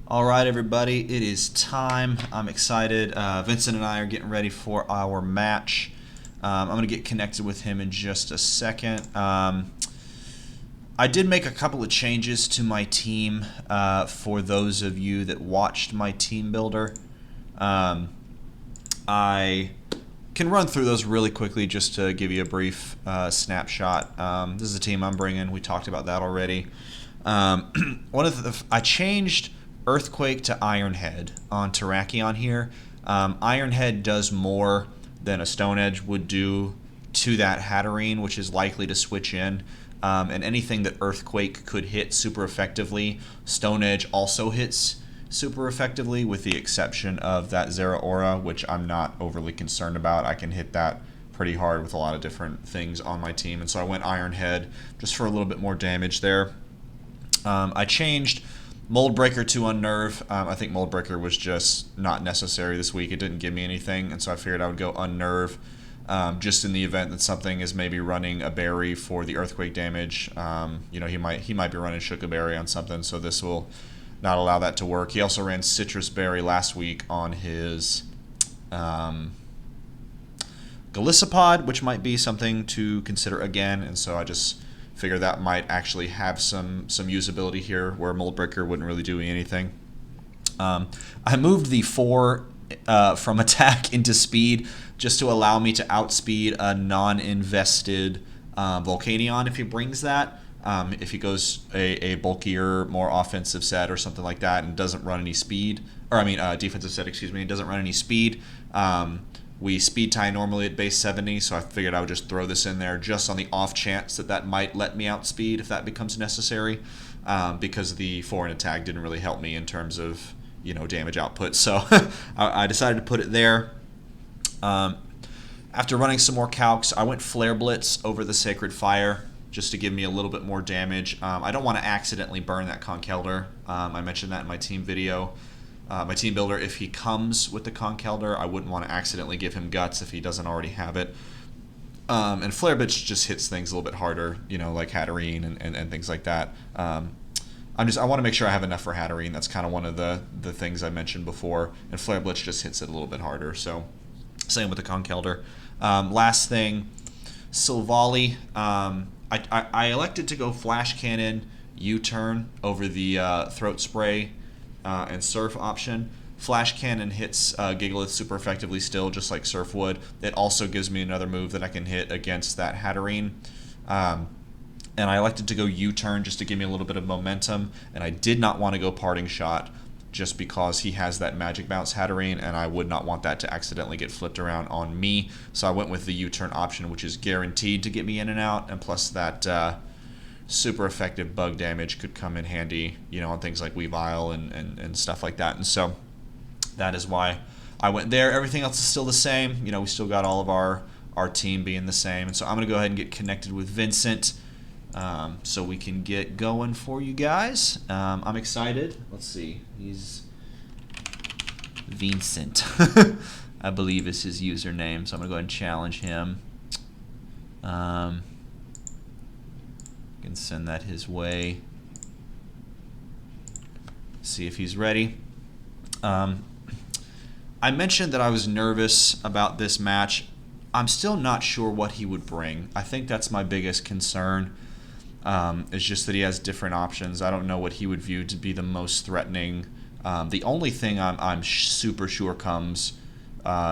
All right, everybody, it is time. I'm excited. Vincent and I are getting ready for our match. I'm going to get connected with him in just a second. I did make a couple of changes to my team for those of you that watched my team builder. I can run through those really quickly just to give you a brief snapshot. This is the team I'm bringing. We talked about that already. I changed Earthquake to Ironhead on Terrakion here. Ironhead does more than a Stone Edge would do to that Hatterene, which is likely to switch in. And anything that Earthquake could hit super effectively, Stone Edge also hits super effectively, with the exception of that Zeraora, which I'm not overly concerned about. I can hit that pretty hard with a lot of different things on my team, and so I went Ironhead just for a little bit more damage there. I changed Mold Breaker to Unnerve. I think Mold Breaker was just not necessary this week. It didn't give me anything, and so I figured I would go Unnerve, just in the event that something is maybe running a berry for the Earthquake damage. He might be running Shuka Berry on something, so this will not allow that to work. He also ran Citrus Berry last week on his Galissapod, which might be something to consider again, and so I just figure that might actually have some usability here where Mold Breaker wouldn't really do anything. I moved the 4 from attack into speed just to allow me to outspeed a non-invested Volcanion if he brings that. If he goes a bulkier, more offensive set or something like that and doesn't run any speed, defensive set, and doesn't run any speed, we speed tie normally at base 70, so I figured I would just throw this in there just on the off chance that might let me outspeed if that becomes necessary, because the 4 in attack didn't really help me in terms of damage output. So I decided to put it there. After running some more calcs, I went Flare Blitz over the Sacred Fire just to give me a little bit more damage. I don't want to accidentally burn that Conkeldurr. I mentioned that in my team video. My team builder, if he comes with the Conkeldurr, I wouldn't want to accidentally give him Guts if he doesn't already have it. And Flare Blitz just hits things a little bit harder, like Hatterene and things like that. I want to make sure I have enough for Hatterene. That's kind of one of the things I mentioned before. And Flare Blitz just hits it a little bit harder. So same with the Conkeldurr. Last thing, Silvally. I elected to go Flash Cannon U-turn over the Throat Spray and Surf option. Flash Cannon hits Gigalith super effectively still, just like Surf would. It also gives me another move that I can hit against that Hatterene. And I elected to go U-turn just to give me a little bit of momentum, and I did not want to go Parting Shot just because he has that Magic Bounce Hatterene, and I would not want that to accidentally get flipped around on me. So I went with the U-turn option, which is guaranteed to get me in and out, and plus that super effective bug damage could come in handy, on things like Weavile and stuff like that. And so that is why I went there. Everything else is still the same. We still got all of our team being the same. And so I'm going to go ahead and get connected with Vincent so we can get going for you guys. I'm excited. Let's see. He's Vincent, I believe is his username. So I'm going to go ahead and challenge him. Can send that his way. See if he's ready. I mentioned that I was nervous about this match. I'm still not sure what he would bring. I think that's my biggest concern. It's just that he has different options. I don't know what he would view to be the most threatening. The only thing I'm super sure comes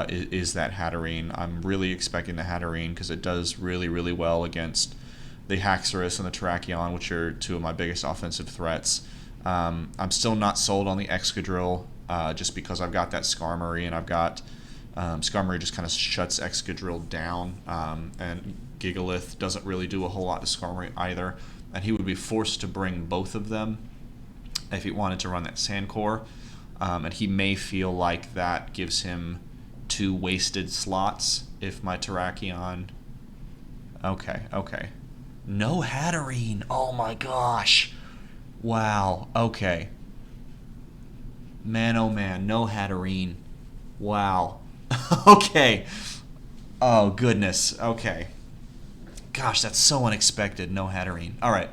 is that Hatterene. I'm really expecting the Hatterene because it does really, really well against the Haxorus and the Terrakion, which are 2 of my biggest offensive threats. I'm still not sold on the Excadrill just because I've got that Skarmory, and I've got Skarmory just kind of shuts Excadrill down, and Gigalith doesn't really do a whole lot to Skarmory either, and he would be forced to bring both of them if he wanted to run that Sandcore, and he may feel like that gives him 2 wasted slots if my Terrakion... Okay. No Hatterene. Oh my gosh. Wow. Okay. Man, oh man. No Hatterene. Wow. Okay. Oh goodness. Okay. Gosh, that's so unexpected. No Hatterene. All right.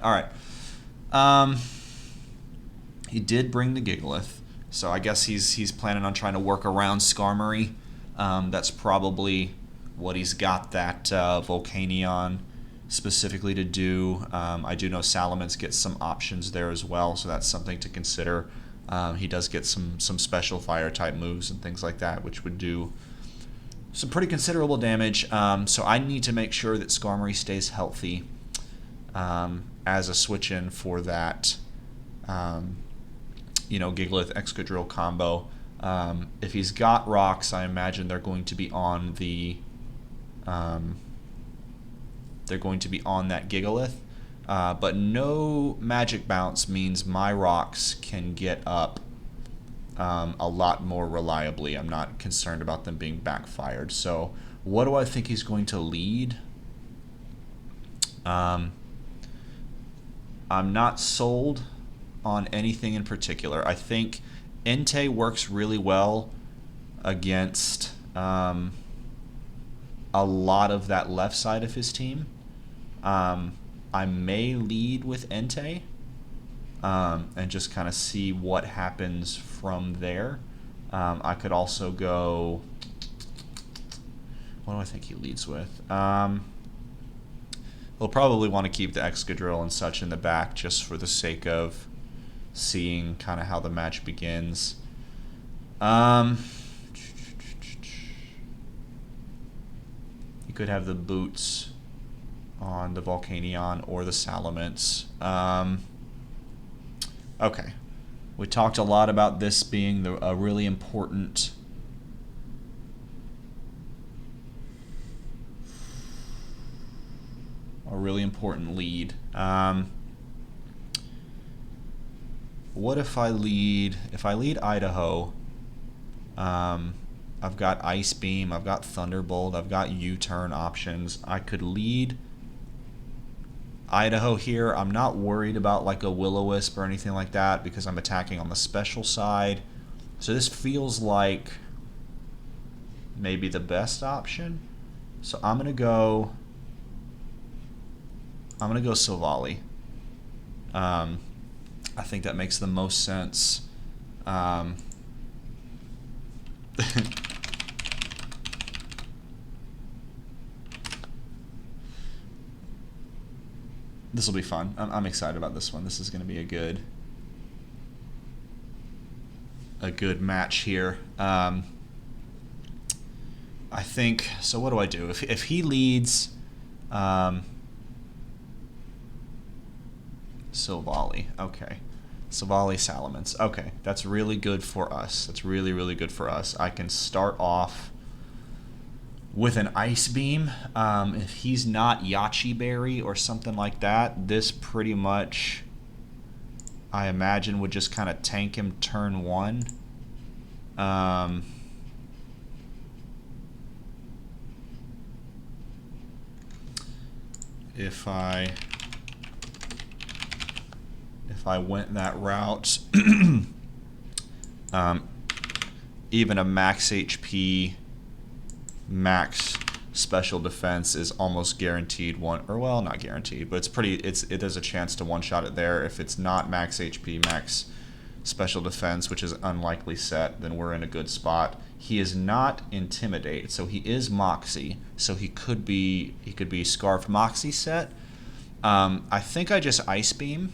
He did bring the Gigalith. So I guess he's planning on trying to work around Skarmory. That's probably what he's got that Volcanion specifically to do. I do know Salamence gets some options there as well, so that's something to consider. He does get some special fire type moves and things like that, which would do some pretty considerable damage. So I need to make sure that Skarmory stays healthy as a switch in for that Gigalith Excadrill combo. If he's got rocks, I imagine they're going to be on the that Gigalith. But no Magic Bounce means my rocks can get up a lot more reliably. I'm not concerned about them being backfired. So what do I think he's going to lead? I'm not sold on anything in particular. I think Entei works really well against a lot of that left side of his team. I may lead with Entei and just kind of see what happens from there. I could also go... What do I think he leads with? He'll probably want to keep the Excadrill and such in the back just for the sake of seeing kind of how the match begins. You could have the boots on the Volcanion or the Salamence. Okay. We talked a lot about this being a really important lead. What if I lead Idaho? I've got Ice Beam, I've got Thunderbolt, I've got U-turn options. I could lead Idaho here. I'm not worried about like a Will-O-Wisp or anything like that because I'm attacking on the special side. So this feels like maybe the best option. So I'm gonna go Silvally. I think that makes the most sense. This will be fun. I'm excited about this one. This is going to be a good match here. I think so. What do I do if he leads? Silvally. Okay. Silvally, Salamence. Okay, that's really good for us. That's really, really good for us. I can start off with an Ice Beam. If he's not Yachi Berry or something like that, this pretty much, I imagine, would just kind of tank him turn one. If I went that route, even a max HP, max special defense is almost guaranteed one, or well, not guaranteed, but there's a chance to one-shot it there. If it's not max HP, max special defense, which is unlikely set, then we're in a good spot. He is not Intimidate, so he is Moxie, so he could be Scarf Moxie set. I think I just Ice Beam.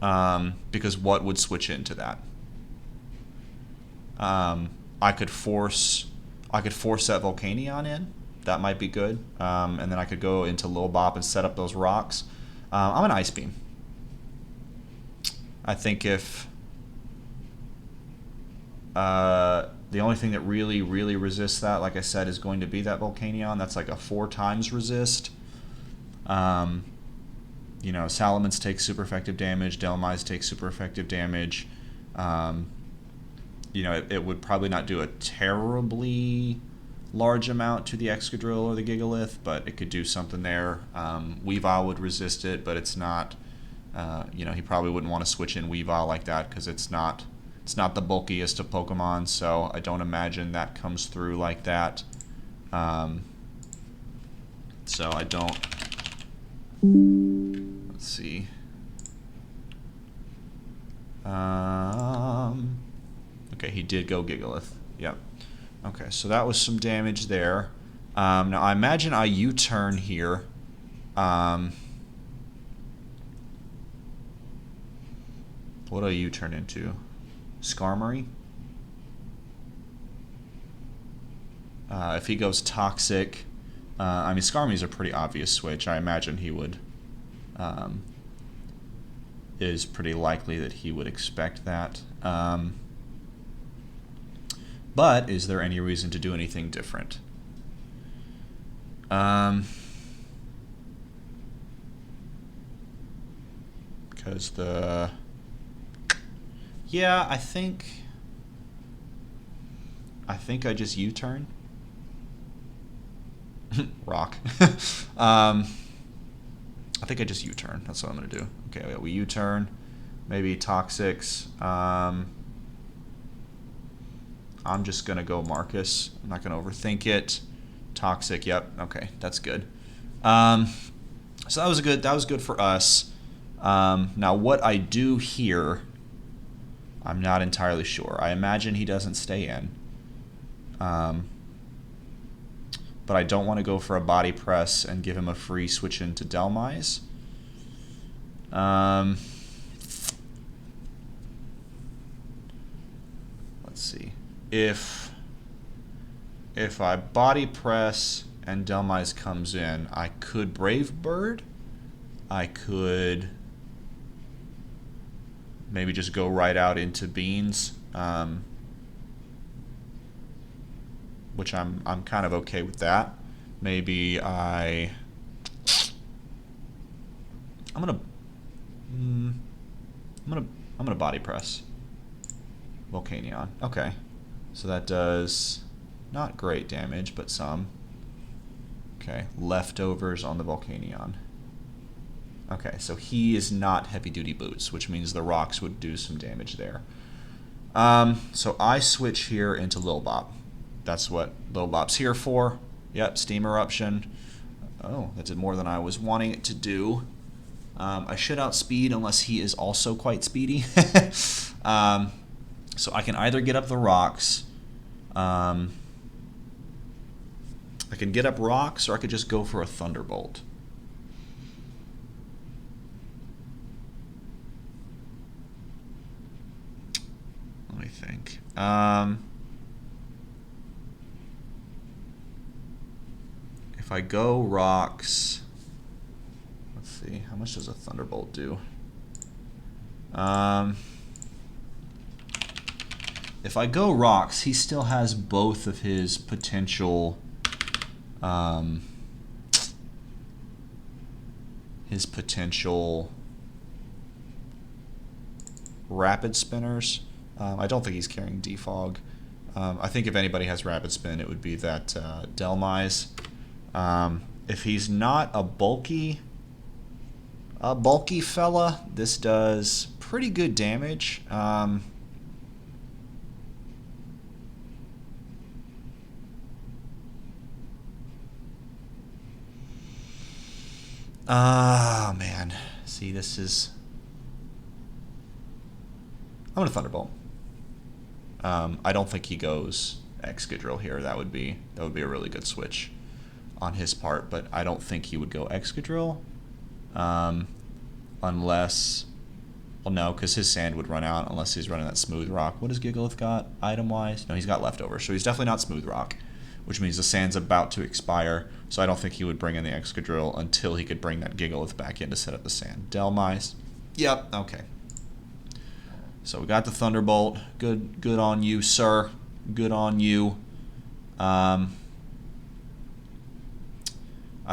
Because what would switch into that? I could force that Volcanion in. That might be good. And then I could go into Lil Bop and set up those rocks. I'm an Ice Beam. I think if the only thing that really, really resists that, like I said, is going to be that Volcanion. That's like a 4 times resist. Salamence takes super effective damage. Dhelmise takes super effective damage. It would probably not do a terribly large amount to the Excadrill or the Gigalith, but it could do something there. Weavile would resist it, but it's not. He probably wouldn't want to switch in Weavile like that because it's not the bulkiest of Pokemon. So I don't imagine that comes through like that. So I don't. Let's see. I he did go Gigalith. Yep. Okay, so that was some damage there. Now, I imagine I U-turn here. What do I U-turn into? Skarmory? If he goes Toxic... I mean, Skarmory's a pretty obvious switch. I imagine he would... is pretty likely that he would expect that. But is there any reason to do anything different? Because the... Yeah, I think I just U-turn. Rock. I think I just U-turn. That's what I'm going to do. Okay, we U-turn. Maybe Toxics. I'm just going to go Marcus. I'm not going to overthink it. Toxic, yep. Okay, that's good. So that was good for us. Now what I do here, I'm not entirely sure. I imagine he doesn't stay in. But I don't want to go for a body press and give him a free switch into Delmise. Let's see. If I body press and Delmise comes in, I could Brave Bird. I could maybe just go right out into Beans, which I'm kind of okay with that. Maybe I'm gonna body press Volcanion. Okay, so that does not great damage, but some. Okay, leftovers on the Volcanion. Okay, so he is not heavy duty boots, which means the rocks would do some damage there. So I switch here into Lil Bop. That's what Lil Bop's here for. Yep, Steam Eruption. Oh, that did more than I was wanting it to do. I should outspeed unless he is also quite speedy. So I can either get up the rocks. I can get up rocks, or I could just go for a Thunderbolt. Let me think. If I go rocks, let's see, how much does a Thunderbolt do? If I go rocks, he still has both of his potential rapid spinners. I don't think he's carrying Defog. I think if anybody has rapid spin, it would be that Delmise. If he's not a bulky fella, this does pretty good damage. Ah, man. See, this is... I'm going to Thunderbolt. I don't think he goes Excadrill here. That would be a really good switch on his part, but I don't think he would go Excadrill. Unless... Well, no, because his sand would run out unless he's running that Smooth Rock. What has Gigalith got item-wise? No, he's got leftovers, so he's definitely not Smooth Rock, which means the sand's about to expire, so I don't think he would bring in the Excadrill until he could bring that Gigalith back in to set up the sand. Delmise. Yep, okay. So we got the Thunderbolt. Good on you, sir. Good on you. I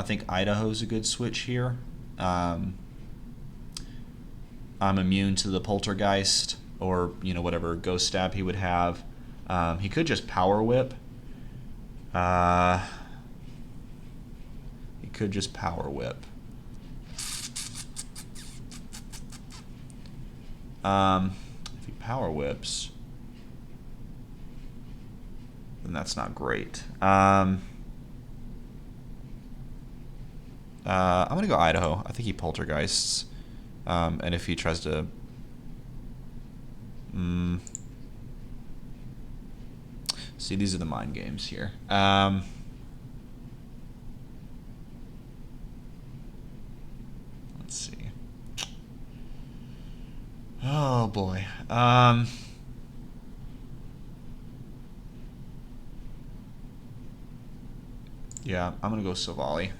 think Idaho's a good switch here. I'm immune to the Poltergeist or, whatever Ghost Stab he would have. He could just Power Whip. He could just Power Whip. If he Power Whips, then that's not great. I'm going to go Idaho. I think he Poltergeists. And if he tries to... See, these are the mind games here. Let's see. Oh boy. Yeah, I'm gonna go Savali.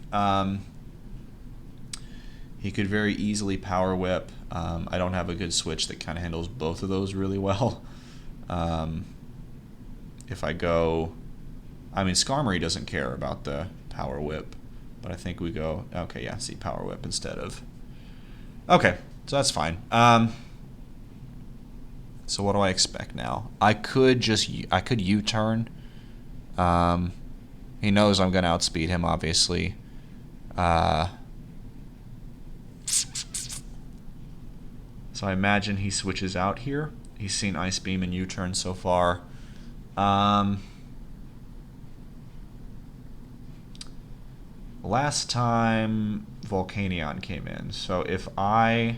He could very easily power whip. I don't have a good switch that kind of handles both of those really well. If I go, I mean, Skarmory doesn't care about the power whip, but I think we go, okay, yeah, see, power whip instead of, okay, so that's fine. So what do I expect now? I could U-turn. He knows I'm going to outspeed him, obviously. So I imagine he switches out here. He's seen Ice Beam and U-turn so far. Last time Volcanion came in. So if I'm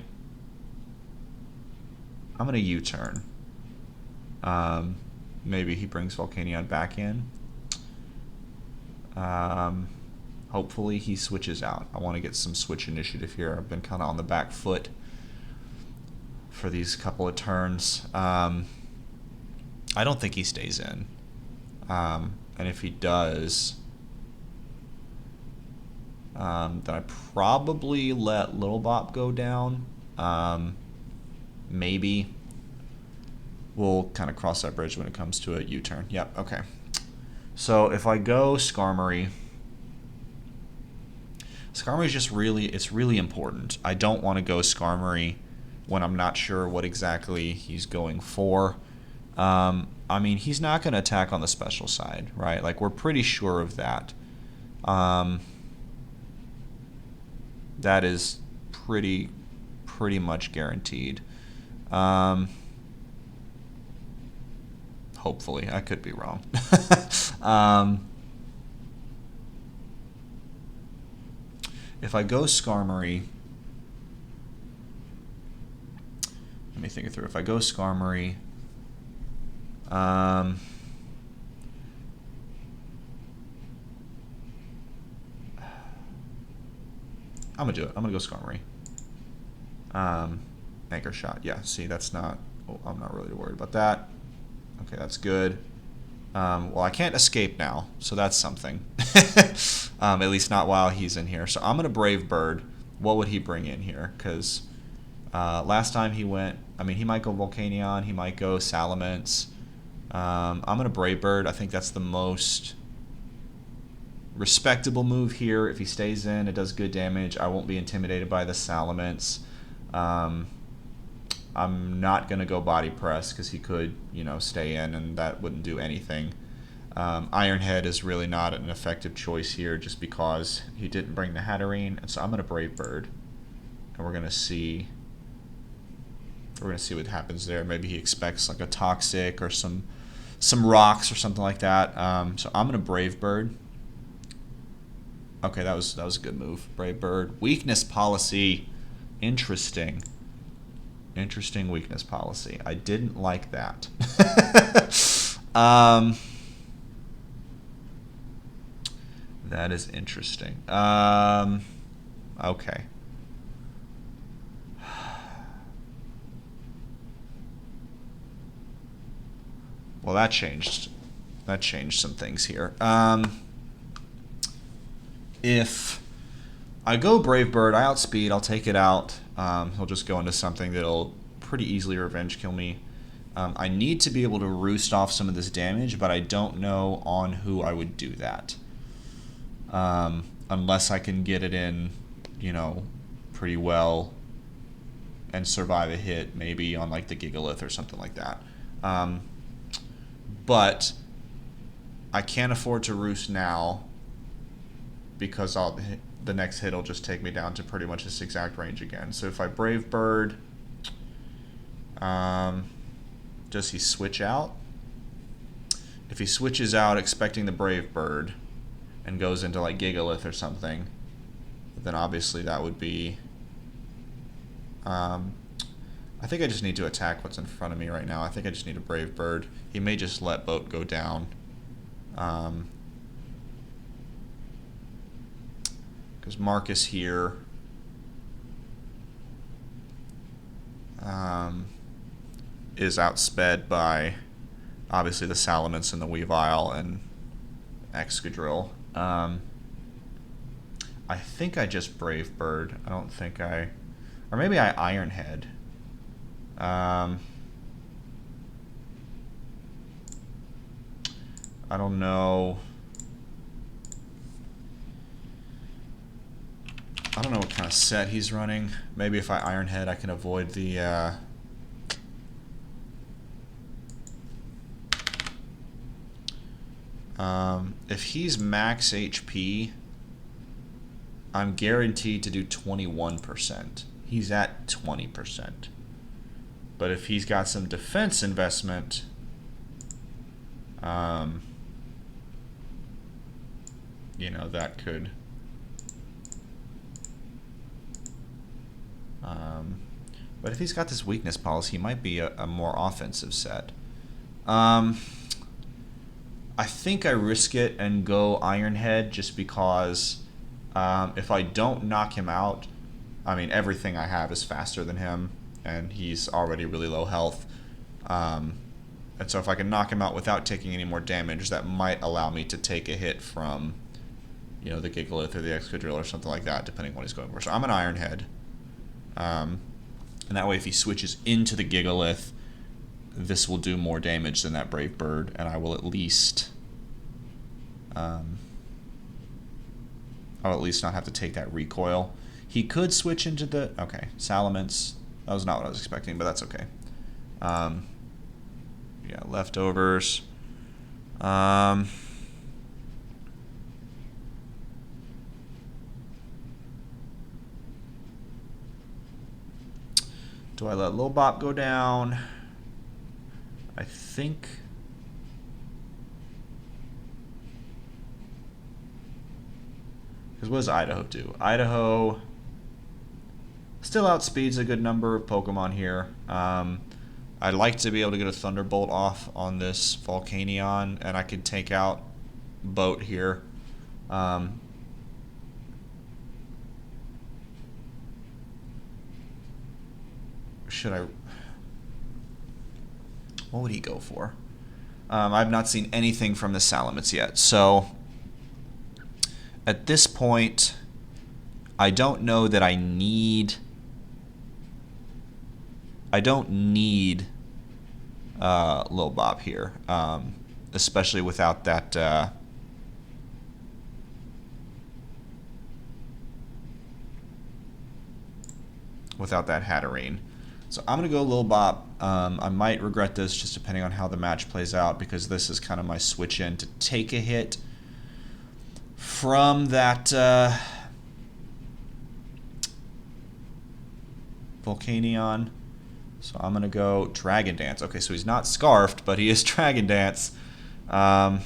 going to U-turn. Maybe he brings Volcanion back in. Hopefully he switches out. I want to get some switch initiative here. I've been kind of on the back foot for these couple of turns. I don't think he stays in. And if he does, then I probably let Little Bop go down. Maybe. We'll kind of cross that bridge when it comes to a U-turn. Yep, okay. So if I go Skarmory, Skarmory's just it's really important. I don't want to go Skarmory when I'm not sure what exactly he's going for. I mean, he's not going to attack on the special side, right? Like, we're pretty sure of that. That is pretty much guaranteed. Hopefully. I could be wrong. If I go Skarmory, let me think it through. If I go Skarmory, I'm gonna do it. I'm gonna go Skarmory. Anchor shot. Yeah. See, that's not. Oh, I'm not really worried about that. Okay, that's good. Well, I can't escape now, so that's something. At least not while he's in here. So I'm going to Brave Bird. What would he bring in here? Because last time he went, I mean, he might go Volcanion. He might go Salamence. I'm going to Brave Bird. I think that's the most respectable move here. If he stays in, it does good damage. I won't be intimidated by the Salamence. I'm not going to go Body Press because he could, stay in and that wouldn't do anything. Iron Head is really not an effective choice here just because he didn't bring the Hatterene. And so I'm going to Brave Bird. And we're going to see what happens there. Maybe he expects like a Toxic or some rocks or something like that. So I'm going to Brave Bird. Okay, that was a good move. Brave Bird. Weakness policy. Interesting weakness policy. I didn't like that. That is interesting. Okay. Well, that changed some things here. If I go Brave Bird, I outspeed, I'll take it out. He'll just go into something that'll pretty easily revenge kill me. I need to be able to roost off some of this damage, but I don't know on who I would do that. Unless I can get it in, pretty well and survive a hit, maybe on like the Gigalith or something like that. But I can't afford to roost now because the next hit will just take me down to pretty much this exact range again. So if I Brave Bird, does he switch out? If he switches out expecting the Brave Bird and goes into like Gigalith or something, then obviously that would be... I think I just need to attack what's in front of me right now. I think I just need a Brave Bird. He may just let Boat go down. Because Marcus here is outsped by obviously the Salamence and the Weavile and Excadrill. I think I just Brave Bird. I don't think I... Or maybe I Iron Head. I don't know. I don't know what kind of set he's running. Maybe if I Iron Head, I can avoid the... if he's max HP, I'm guaranteed to do 21%. He's at 20%. But if he's got some defense investment, you know, that could... but if he's got this weakness policy, he might be a more offensive set. I think I risk it and go Iron Head just because if I don't knock him out, I mean, everything I have is faster than him, and he's already really low health. And so if I can knock him out without taking any more damage, that might allow me to take a hit from, you know, the Gigalith or the Excadrill or something like that, depending on what he's going for. So I'm an Iron Head. And that way, if he switches into the Gigalith, this will do more damage than that Brave Bird, and I will at least... I'll at least not have to take that recoil. He could switch into the... Okay, Salamence. That was not what I was expecting, but that's okay. Yeah, leftovers. Do I let Lil Bop go down? I think... Because what does Idaho do? Idaho still outspeeds a good number of Pokemon here. I'd like to be able to get a Thunderbolt off on this Volcanion, and I could take out Boat here. Should I... What would he go for? I've not seen anything from the Salamence yet, so at this point, I don't know that I need... I don't need Lil Bop here, especially without that... without that Hatterene. So I'm going to go Lil Bop. I might regret this just depending on how the match plays out, because this is kind of my switch in to take a hit from that Volcanion. So I'm going to go Dragon Dance. Okay, so he's not Scarfed, but he is Dragon Dance. I'm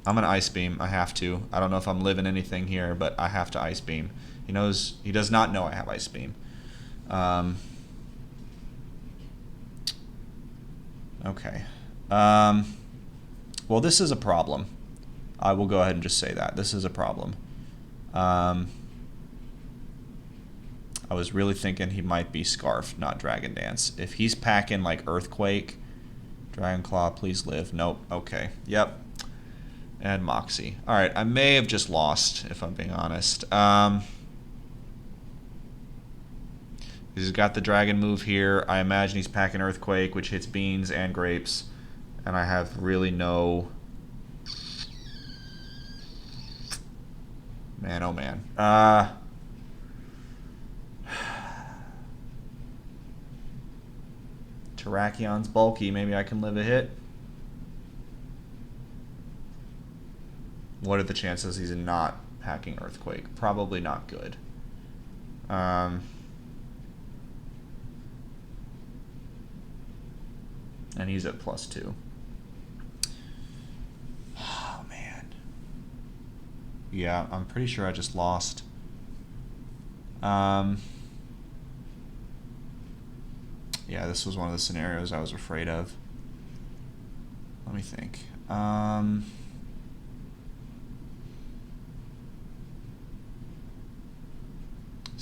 going to Ice Beam. I have to. I don't know if I'm living anything here, but I have to Ice Beam. He does not know I have Ice Beam. Okay. Well, this is a problem. I will go ahead and just say that. This is a problem. I was really thinking he might be Scarf, not Dragon Dance. If he's packing like Earthquake, Dragon Claw, please live. Nope. Okay. Yep. And Moxie. Alright, I may have just lost, if I'm being honest. He's got the dragon move here. I imagine he's packing Earthquake, which hits beans and grapes. And I have really no... Man, oh man. Terrakion's bulky. Maybe I can live a hit. What are the chances he's not packing Earthquake? Probably not good. And he's at +2. Oh, man. Yeah, I'm pretty sure I just lost. Yeah, this was one of the scenarios I was afraid of. Let me think.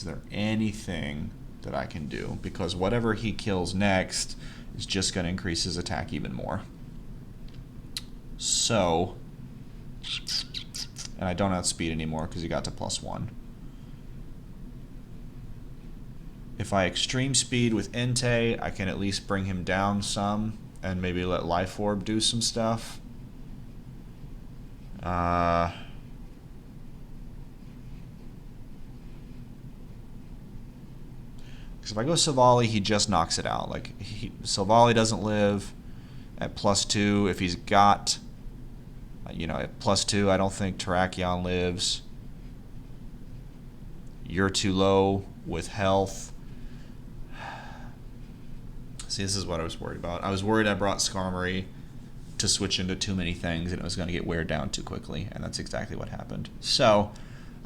Is there anything that I can do? Because whatever he kills next is just going to increase his attack even more. So, and I don't outspeed anymore because he got to +1. If I extreme speed with Entei, I can at least bring him down some and maybe let Life Orb do some stuff. Because if I go Savali, he just knocks it out. Like, Savali doesn't live at +2. If he's got, you know, at +2, I don't think Terrakion lives. You're too low with health. See, this is what I was worried about. I was worried I brought Skarmory to switch into too many things and it was going to get wear down too quickly, and that's exactly what happened. So,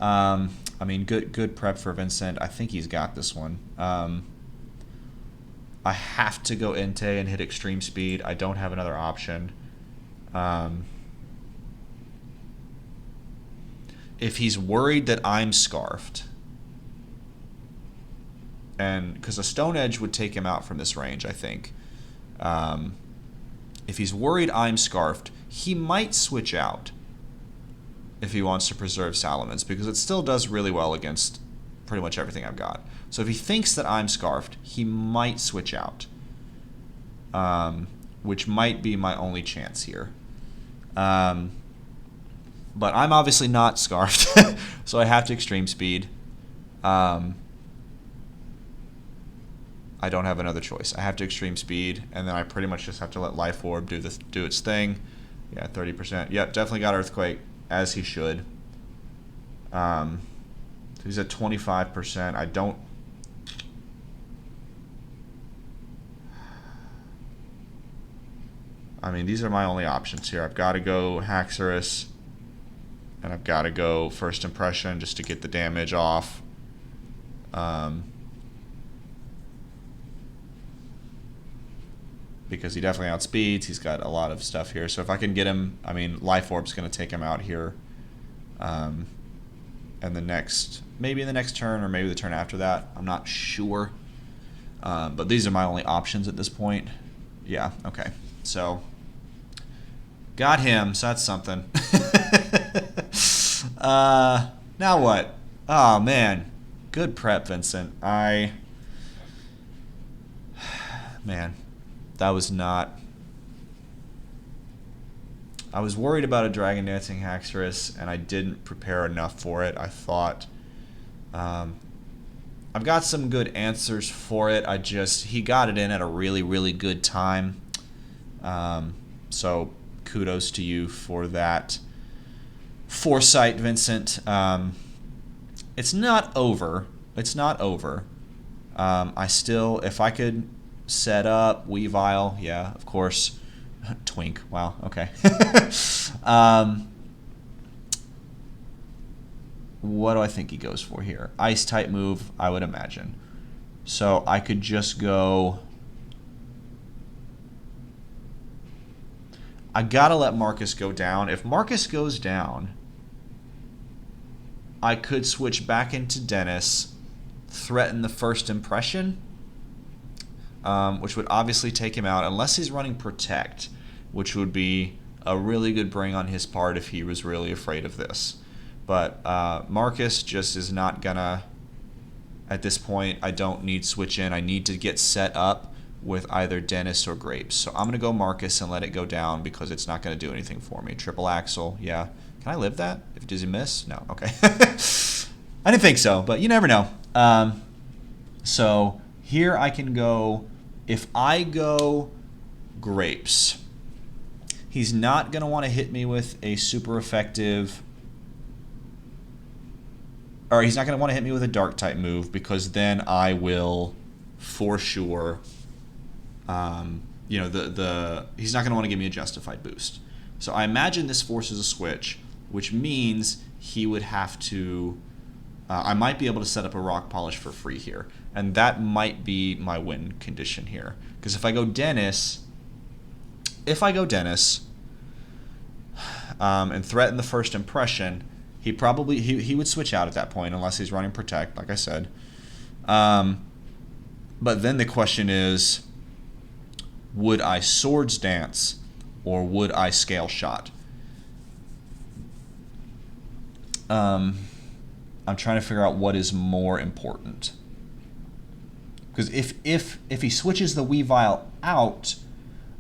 I mean, good prep for Vincent. I think he's got this one. I have to go Entei and hit extreme speed. I don't have another option. If he's worried that I'm Scarfed, and because a Stone Edge would take him out from this range, I think. If he's worried I'm Scarfed, he might switch out if he wants to preserve Salamence, because it still does really well against pretty much everything I've got. So if he thinks that I'm Scarfed, he might switch out, which might be my only chance here. But I'm obviously not Scarfed, so I have to extreme speed. I don't have another choice. I have to extreme speed, and then I pretty much just have to let Life Orb do its thing. Yeah, 30%. Yep, definitely got Earthquake, as he should. He's at 25%. I don't... I mean, these are my only options here. I've got to go Haxorus, and I've got to go First Impression just to get the damage off. Because he definitely outspeeds. He's got a lot of stuff here. So if I can get him, I mean, Life Orb's going to take him out here. And the next, maybe in the next turn or maybe the turn after that. I'm not sure. But these are my only options at this point. Yeah, okay. So, got him. So that's something. Now what? Oh, man. Good prep, Vincent. Man. That was not... I was worried about a Dragon Dancing Haxorus, and I didn't prepare enough for it. I thought... I've got some good answers for it. He got it in at a really, really good time. So, kudos to you for that foresight, Vincent. It's not over. It's not over. I still... If I could... set up, Weavile, yeah, of course. Twink, wow, okay. What do I think he goes for here? Ice-type move, I would imagine. So I could just go... I gotta let Marcus go down. If Marcus goes down, I could switch back into Dennis, threaten the First Impression, which would obviously take him out, unless he's running Protect, which would be a really good bring on his part if he was really afraid of this. But Marcus just is not gonna, at this point, I don't need switch in. I need to get set up with either Dennis or Grapes. So I'm gonna go Marcus and let it go down because it's not gonna do anything for me. Triple Axle, yeah. Can I live that? Does he miss? No, okay. I didn't think so, but you never know. So here I can go... If I go Grapes, he's not going to want to hit me with a super effective... Or he's not going to want to hit me with a Dark-type move, because then I will, for sure... you know, he's not going to want to give me a Justified boost. So I imagine this forces a switch, which means he would have to... I might be able to set up a Rock Polish for free here. And that might be my win condition here. Because if I go Dennis... and threaten the First Impression, he would switch out at that point, unless he's running Protect, like I said. But then the question is, would I swords dance or would I scale shot? I'm trying to figure out what is more important. Because if he switches the Weavile out,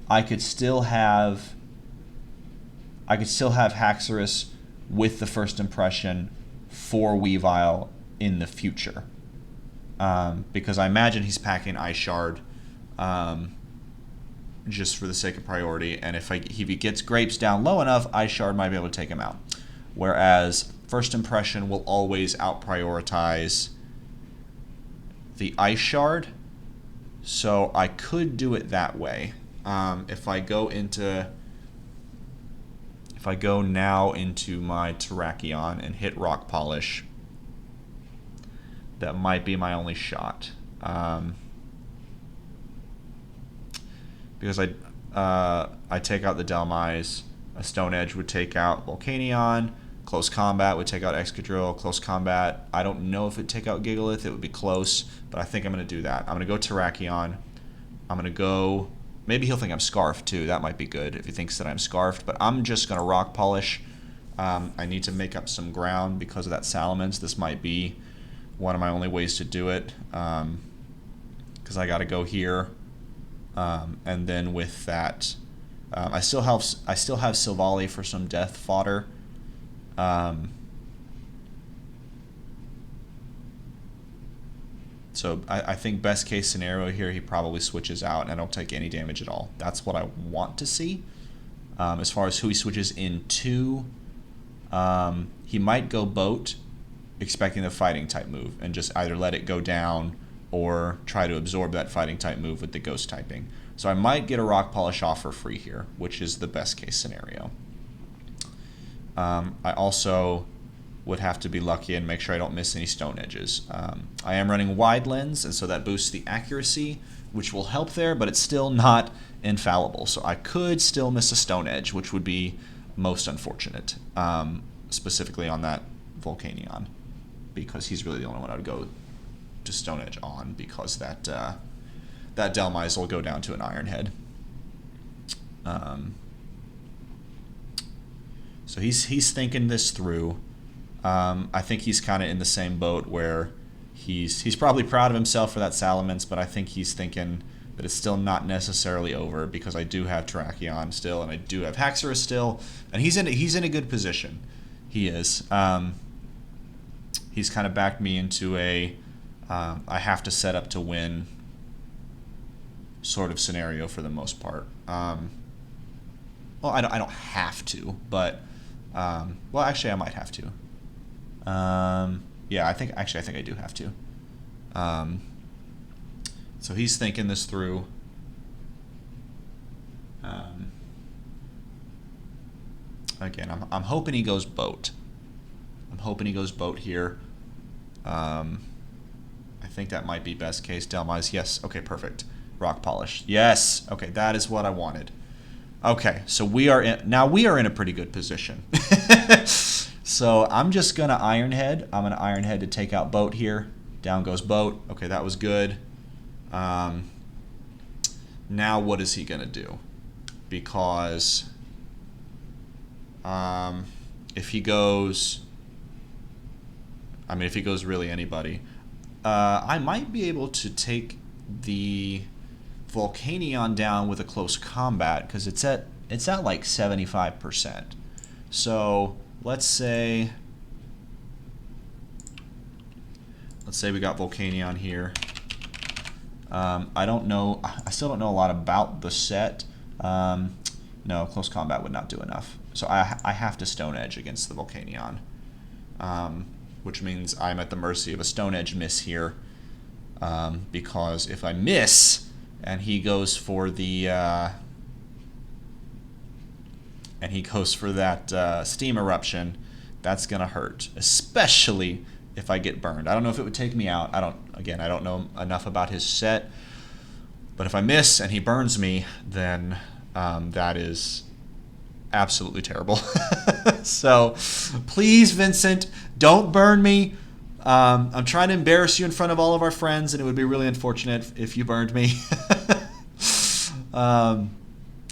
I could still have Haxorus with the first impression for Weavile in the future. Because I imagine he's packing Ice Shard just for the sake of priority, and if he gets Grapes down low enough, Ice Shard might be able to take him out. Whereas first impression will always out-prioritize the Ice Shard, so I could do it that way. If I go now into my Terrakion and hit Rock Polish, that might be my only shot. Because I take out the Delmise, a Stone Edge would take out Volcanion, Close Combat would take out Excadrill, Close Combat, I don't know if it would take out Gigalith, it would be close, but I think I'm going to do that. I'm going to go Terrakion, I'm going to go, maybe he'll think I'm Scarfed too, that might be good if he thinks that I'm Scarfed, but I'm just going to Rock Polish. I need to make up some ground because of that Salamence. This might be one of my only ways to do it, because I got to go here, and then with that, I still have Silvally for some death fodder. So I think best case scenario here, he probably switches out and I don't take any damage at all. That's what I want to see. As far as who he switches into, he might go Boat, expecting the fighting type move, and just either let it go down or try to absorb that fighting type move with the ghost typing. So I might get a Rock Polish off for free here, which is the best case scenario. I also would have to be lucky and make sure I don't miss any Stone Edges. I am running Wide Lens, and so that boosts the accuracy, which will help there, but it's still not infallible. So I could still miss a Stone Edge, which would be most unfortunate, specifically on that Volcanion, because he's really the only one I would go to Stone Edge on, because that Delmise will go down to an Iron Head. So he's thinking this through. I think he's kind of in the same boat where he's probably proud of himself for that Salamence, but I think he's thinking that it's still not necessarily over, because I do have Terrakion still, and I do have Haxorus still, and he's in a good position. He is. He's kind of backed me into a I have to set up to win sort of scenario for the most part. Well, I don't have to, but well, actually, I might have to. Yeah, I think I do have to. So he's thinking this through. Again, I'm hoping he goes Boat. I'm hoping he goes Boat here. I think that might be best case. Delmise, yes. Okay, perfect. Rock Polish, yes. Okay, that is what I wanted. Okay, so we are in a pretty good position. So I'm just gonna Iron Head. I'm gonna Iron Head to take out Boat here. Down goes Boat. Okay, that was good. Now what is he gonna do? Because if he goes really anybody, I might be able to take the Volcanion down with a Close Combat, because it's at like 75%. So let's say we got Volcanion here. I still don't know a lot about the set. No, Close Combat would not do enough. So I have to Stone Edge against the Volcanion, which means I'm at the mercy of a Stone Edge miss here, because if I miss and he goes for that Steam Eruption, that's gonna hurt, especially if I get burned. I don't know if it would take me out. I don't know enough about his set, but if I miss and he burns me, then that is absolutely terrible. So please, Vincent, don't burn me. I'm trying to embarrass you in front of all of our friends, and it would be really unfortunate if you burned me.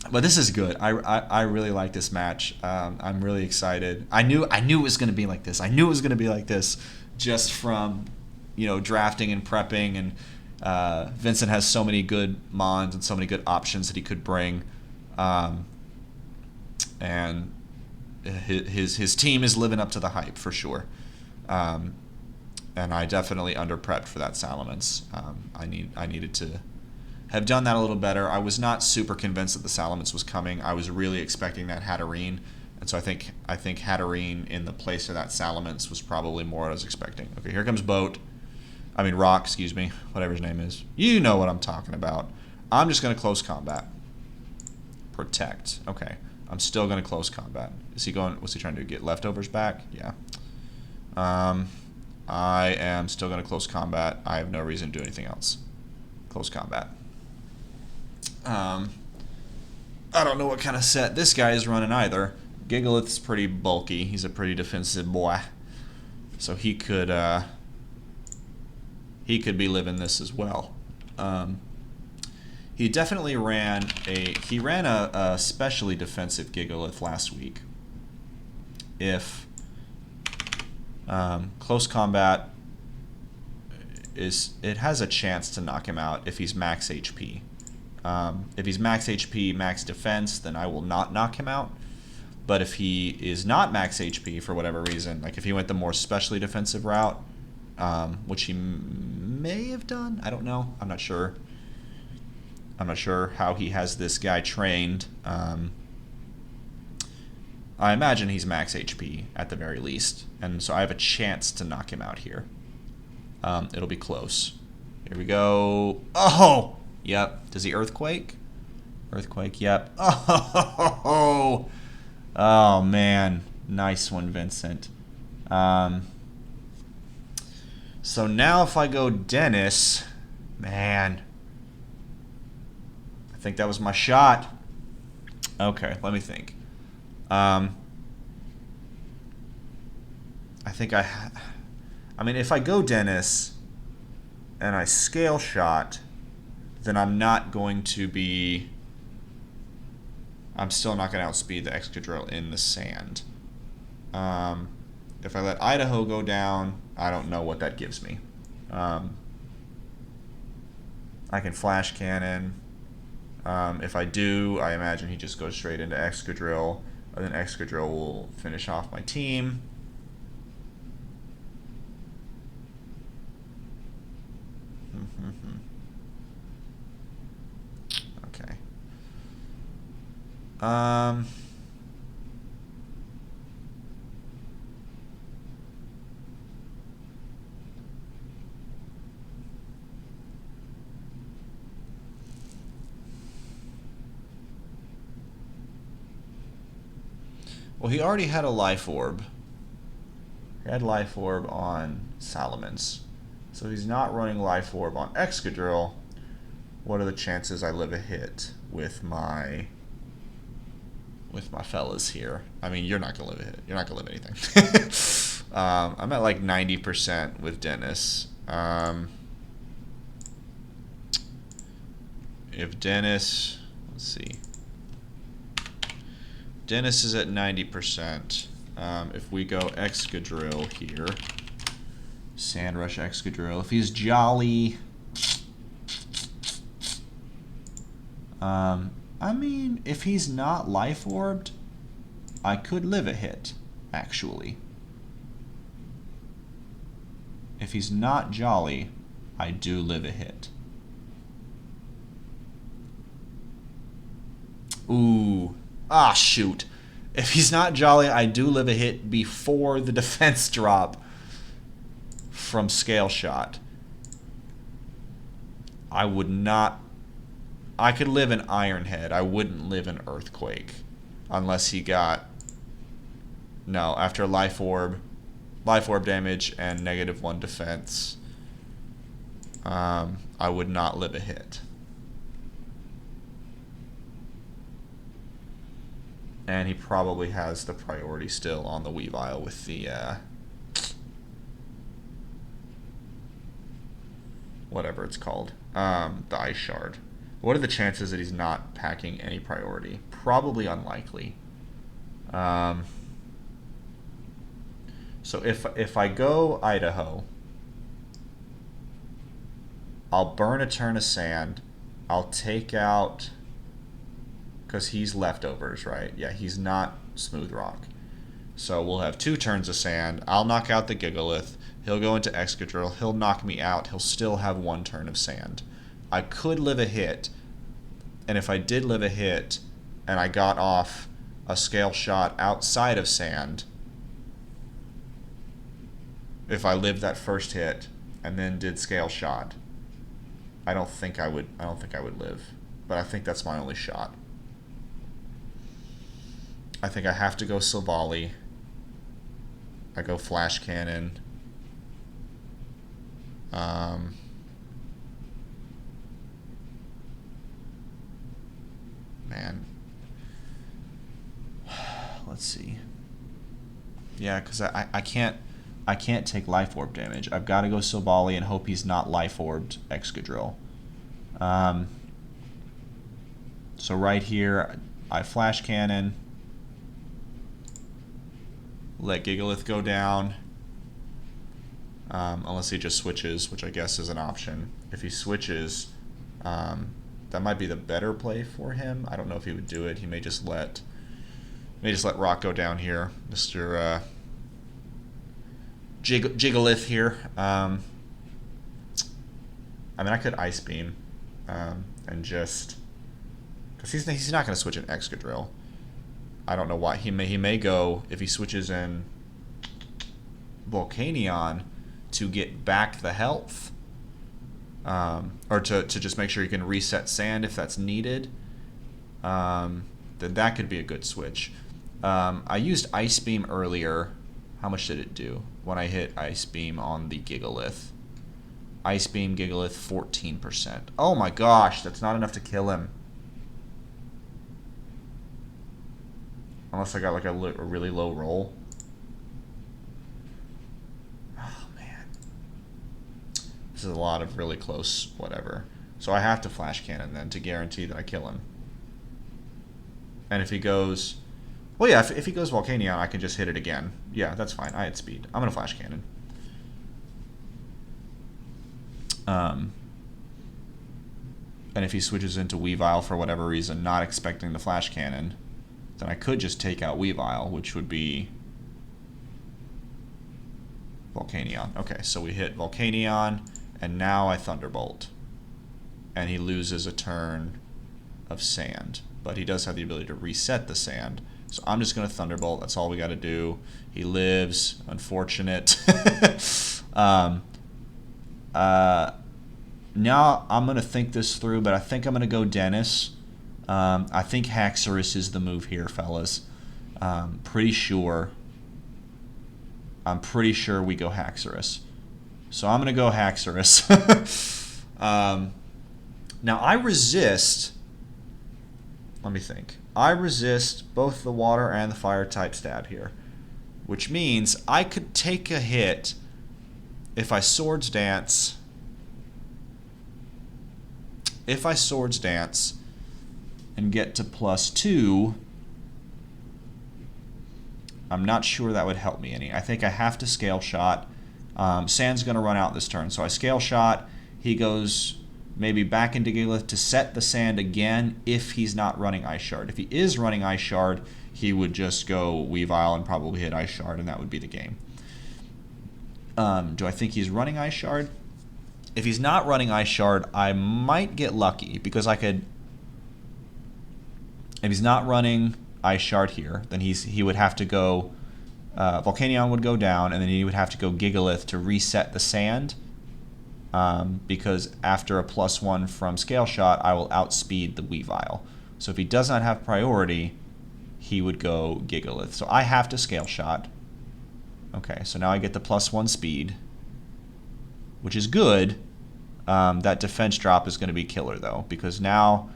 But this is good. I really like this match. I'm really excited. I knew it was going to be like this. I knew it was going to be like this just from drafting and prepping, and Vincent has so many good mons and so many good options that he could bring, and his team is living up to the hype for sure. And I definitely under prepped for that Salamence. I needed to have done that a little better. I was not super convinced that the Salamence was coming. I was really expecting that Hatterene, and so I think Hatterene in the place of that Salamence was probably more what I was expecting. Okay, here comes Rock, excuse me, whatever his name is. You know what I'm talking about. I'm just going to close combat. Protect. Okay, I'm still going to close combat. What's he trying to do? Get leftovers back? Yeah. I am still going to close combat. I have no reason to do anything else. Close combat. I don't know what kind of set this guy is running either. Gigalith's pretty bulky. He's a pretty defensive boy. So he could be living this as well. He definitely ran a especially defensive Gigalith last week. If close combat it has a chance to knock him out if he's max HP. If he's max HP, max defense, then I will not knock him out. But if he is not max HP for whatever reason, like if he went the more specially defensive route, which he may have done, I don't know. I'm not sure. I'm not sure how he has this guy trained. I imagine he's max HP at the very least, and so I have a chance to knock him out here. It'll be close. Here we go. Oh! Yep. Does he Earthquake? Earthquake, yep. Oh! Oh, man. Nice one, Vincent. So now if I go Dennis, man, I think that was my shot. Okay, let me think. I mean, if I go Dennis and I scale shot, then I'm still not going to outspeed the Excadrill in the sand. If I let Idaho go down, I don't know what that gives me. I can Flash Cannon. If I do, I imagine he just goes straight into Excadrill, and then Excadrill will finish off my team. Okay. Well, he already had a Life Orb. He had Life Orb on Salamence. So he's not running Life Orb on Excadrill. What are the chances I live a hit with my fellas here? I mean, you're not going to live a hit. You're not going to live anything. I'm at like 90% with Dennis. If Dennis, let's see. Dennis is at 90%. If we go Excadrill here, Sandrush Excadrill. If he's Jolly, I mean, if he's not Life Orbed, I could live a hit, actually. If he's not Jolly, I do live a hit. Ooh. Ah, shoot. If he's not Jolly, I do live a hit before the defense drop from Scale Shot. I would not... I could live in Ironhead. I wouldn't live in Earthquake. Unless he got... No, after Life Orb damage and -1 defense, I would not live a hit. And he probably has the priority still on the Weavile with the whatever it's called, the ice shard. What are the chances that he's not packing any priority? Probably unlikely. So if I go Idaho, I'll burn a turn of sand. I'll take out, because he's leftovers, right? Yeah, he's not smooth rock. So we'll have 2 turns of sand. I'll knock out the Gigalith. He'll go into Excadrill. He'll knock me out. He'll still have 1 turn of sand. I could live a hit, and if I did live a hit and I got off a scale shot outside of sand, if I lived that first hit and then did scale shot, I don't think I would live. But I think that's my only shot. I think I have to go Silvally. I go Flash Cannon. Man. Let's see. Yeah, because I can't take Life Orb damage. I've got to go Silvally and hope he's not Life Orbed Excadrill. So right here, I Flash Cannon. Let Gigalith go down. Unless he just switches, which I guess is an option. If he switches, that might be the better play for him. I don't know if he would do it. He may just let Rock go down here, Mr. Gigalith here. I mean, I could Ice Beam and just, because he's not going to switch an Excadrill. I don't know why. He may go, if he switches in Volcanion to get back the health, or to just make sure you can reset sand if that's needed, then that could be a good switch. I used Ice Beam earlier. How much did it do when I hit Ice Beam on the Gigalith? Ice Beam Gigalith 14%. Oh my gosh, that's not enough to kill him. Unless I got like a really low roll. Oh man. This is a lot of really close whatever. So I have to Flash Cannon then to guarantee that I kill him. And if he goes... Well, yeah, if he goes Volcanion, I can just hit it again. Yeah, that's fine. I had speed. I'm going to Flash Cannon. And if he switches into Weavile for whatever reason, not expecting the Flash Cannon, then I could just take out Weavile, which would be Volcanion. Okay, so we hit Volcanion, and now I Thunderbolt. And he loses a turn of sand. But he does have the ability to reset the sand. So I'm just going to Thunderbolt. That's all we got to do. He lives. Unfortunate. Now I'm going to think this through, but I think I'm going to go Dennis. I think Haxorus is the move here, fellas. Pretty sure. I'm pretty sure we go Haxorus. So I'm going to go Haxorus. Now I resist... Let me think. I resist both the water and the fire type stab here, which means I could take a hit if I Swords Dance. If I Swords Dance and get to +2, I'm not sure that would help me any. I think I have to Scale Shot. Sand's going to run out this turn, so I Scale Shot. He goes maybe back into Gigalith to set the sand again if he's not running Ice Shard. If he is running Ice Shard, he would just go Weavile and probably hit Ice Shard, and that would be the game. Do I think he's running Ice Shard? If he's not running Ice Shard, I might get lucky, because I could... If he's not running Ice Shard here, then he would have to go... Volcanion would go down, and then he would have to go Gigalith to reset the sand. Because after a +1 from Scale Shot, I will outspeed the Weavile. So if he does not have priority, he would go Gigalith. So I have to Scale Shot. Okay, so now I get the +1 speed, which is good. That defense drop is going to be killer, though, because now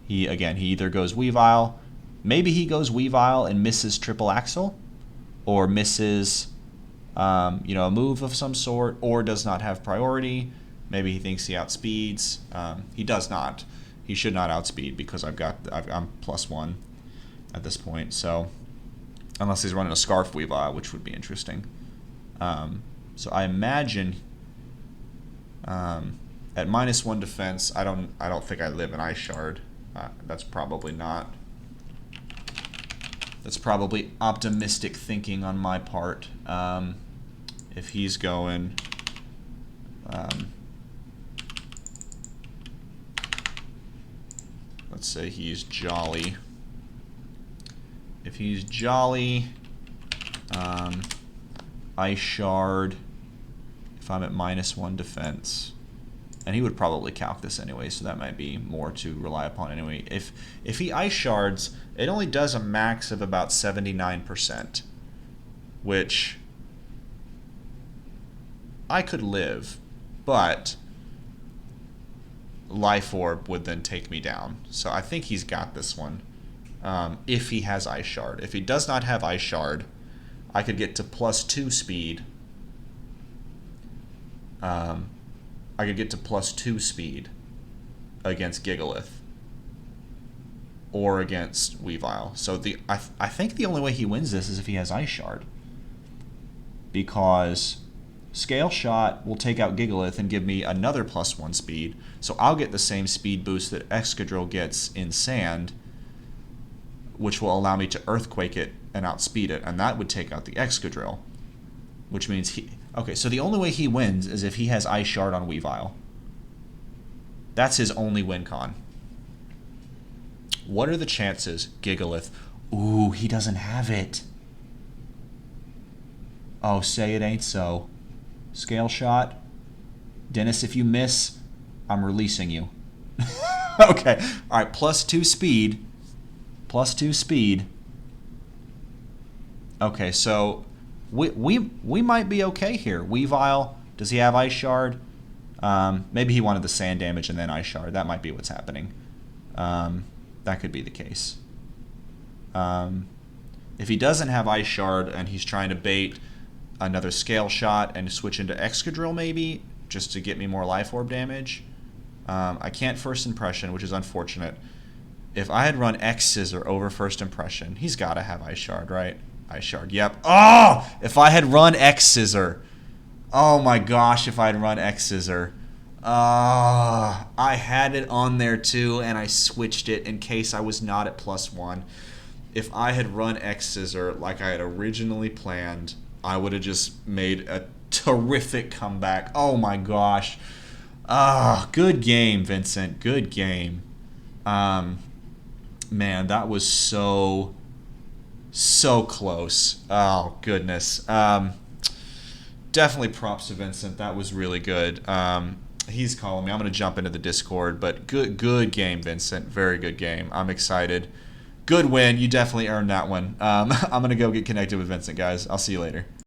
he either goes Weavile, maybe he goes Weavile and misses Triple Axle, or misses... a move of some sort, or does not have priority. Maybe he thinks he outspeeds. He does not. He should not outspeed because I'm +1 at this point. So unless he's running a Scarf Weavile, which would be interesting. So I imagine at -1 defense, I don't think I live an Ice Shard. That's probably not. That's probably optimistic thinking on my part. If he's going, let's say he's Jolly. If he's Jolly, Ice Shard, if I'm at -1 defense, and he would probably calc this anyway, so that might be more to rely upon anyway. If he Ice Shards, it only does a max of about 79%, which I could live, but Life Orb would then take me down. So I think he's got this one. If he has Ice Shard. If he does not have Ice Shard, I could get to +2 speed. I could get to +2 speed against Gigalith or against Weavile. So I think the only way he wins this is if he has Ice Shard, because Scale Shot will take out Gigalith and give me another +1 speed. So I'll get the same speed boost that Excadrill gets in Sand, which will allow me to Earthquake it and outspeed it, and that would take out the Excadrill, which means he... Okay, so the only way he wins is if he has Ice Shard on Weavile. That's his only win con. What are the chances, Gigalith? Ooh, he doesn't have it. Oh, say it ain't so. Scale Shot. Dennis, if you miss, I'm releasing you. Okay, all right, +2 speed. +2 speed. Okay, so we might be okay here. Weavile, does he have Ice Shard? Maybe he wanted the Sand damage and then Ice Shard. That might be what's happening. That could be the case. If he doesn't have Ice Shard and he's trying to bait another Scale Shot and switch into Excadrill maybe, just to get me more Life Orb damage, I can't First Impression, which is unfortunate. If I had run X Scissor over First Impression, he's got to have Ice Shard, right? Ice Shard, yep. Oh! If I had run X Scissor. Oh my gosh, if I had run X Scissor. I had it on there too, and I switched it in case I was not at +1. If I had run X Scissor like I had originally planned, I would have just made a terrific comeback. Oh my gosh. Good game, Vincent. Good game. Man, that was so close. Oh, goodness. Definitely props to Vincent. That was really good. He's calling me. I'm going to jump into the Discord, but good game, Vincent. Very good game. I'm excited. Good win. You definitely earned that one. I'm going to go get connected with Vincent, guys. I'll see you later.